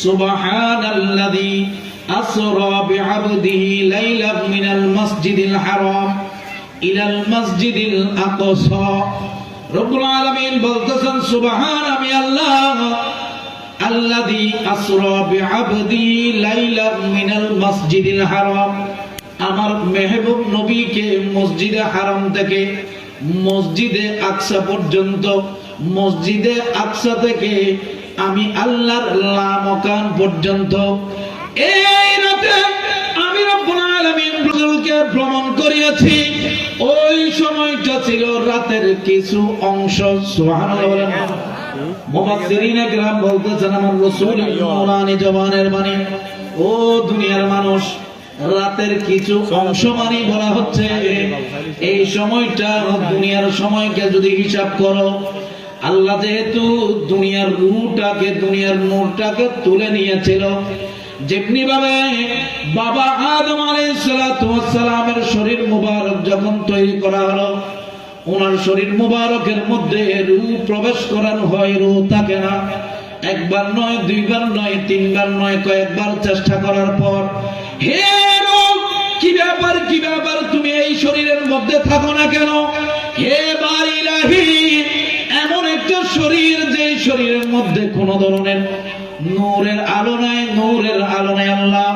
সুবহানাল্লাযী আসরা বিআবদিহি লাইলাম মিনাল মাসজিদিল হারাম ইলাল মাসজিদিল আকসা। রব্বুল আলামিন বলতেছেন সুবহান আমি আল্লাহ আল্লাযী আসরা বিআবদিহি লাইলাম মিনাল মাসজিদিল হারাম, আমার মেহবুব নবীকে মসজিদে হারাম থেকে মসজিদে আকসা পর্যন্ত, মসজিদে আকসা থেকে আমি আল্লাহর লামাকান পর্যন্ত এই রাতে আমি রব্বুল আলামিন রাসূলকে ভ্রমণ করিয়েছি। ওই সময়টা ছিল রাতের কিছু অংশ। সুবহানাল্লাহ বলেন। মুফাসসিরিনে কেরাম বলতেছেন আমার রাসূল নুরানি জবানের বাণী, ও দুনিয়ার মানুষ, রাতের কিছু অংশ মানে বলা হচ্ছে এই সময়টা দুনিয়ার সময়কে যদি হিসাব করো, আল্লাহ যেহেতু দুনিয়ার রূহটাকে, দুনিয়ার নূরটাকে তুলে নিয়েছিল, যেমনি ভাবে বাবা আদম আলাইহিস সালাতু ওয়াস সালামের শরীর মুবারক যখন তৈরি করা হলো, ওনার শরীর মুবারকের মধ্যে রূহ প্রবেশ করানো হয়, রূহ থাকে না। একবার নয়, দুইবার নয়, তিনবার নয়, কয়েকবার চেষ্টা করার পর, হে রূহ, কি ব্যাপার, কি ব্যাপার, তুমি এই শরীরের মধ্যে থাকো না কেন? হে বারি ইলাহি, এমন একটা শরীর যে শরীরের মধ্যে কোন ধরনের নূরের আলো নাই, নূরের আলো নাই। আল্লাহ,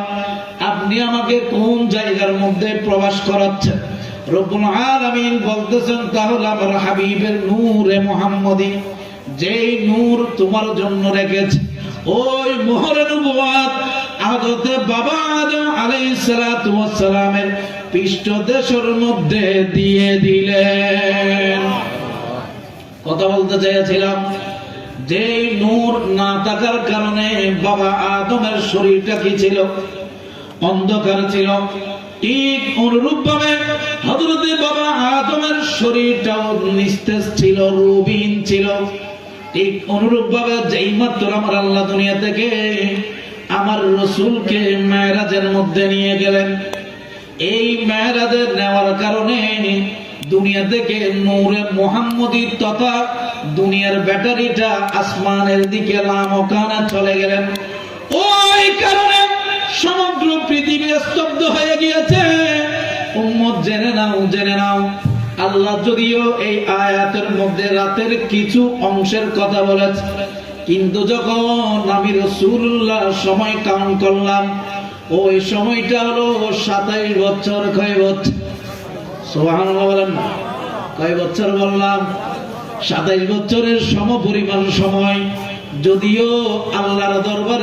আপনি আমাকে কোন জায়গার মধ্যে প্রবেশ করাচ্ছেন? রব্বুল আলামিন বলতেছেন, তাহলে আমার হাবিবের নূরে মুহাম্মদী, যেই নূর তোমার জন্য রেখেছে, ওই মোহরে নবুয়ত হযরতে বাবা আদম আলাইহিস সালাতু ওয়াস সালামের পৃষ্ঠদেশের মধ্যে দিয়ে দিলেন। কথা বলতে চেয়েছিলাম, যে নূর না থাকার কারণে বাবা আদমের শরীরটা কি ছিল? অন্ধকার ছিল। ঠিক অনুরূপ ভাবে হযরতে বাবা আদমের শরীরটাও নিস্তেজ ছিল, রূহবিহীন ছিল। ঠিক অনুরূপ ভাবে যেই মাত্র আমার আল্লাহ দুনিয়া থেকে আমার রাসূলকে মেরাজের মধ্যে নিয়ে গেলেন, এই মেরাজের নেওয়ার কারণে দুনিয়া থেকে নূরে মুহাম্মদী তথা দুনিয়ার ব্যাটারিটা আসমানের দিকে লামাকানে চলে গেলেন। ওই কারণে সমগ্র পৃথিবী স্তব্ধ হয়ে গিয়েছে। উম্মত জেনে নাও, জেনে নাও, আল্লাহ যদিও এই আয়াতের মধ্যে রাতের কিছু অংশের কথা বলেছে, কিন্তু যখন আমি রাসূলুল্লাহ সময় কাউন্ট করলাম, ওই সময়টা হলো 27 বছর। কয় বছর? সুবহানাল্লাহ বলেন না। কয় বছর বললাম? 27 বছরের সমপরিমাণ সময়। যদিও আল্লাহর দরবারে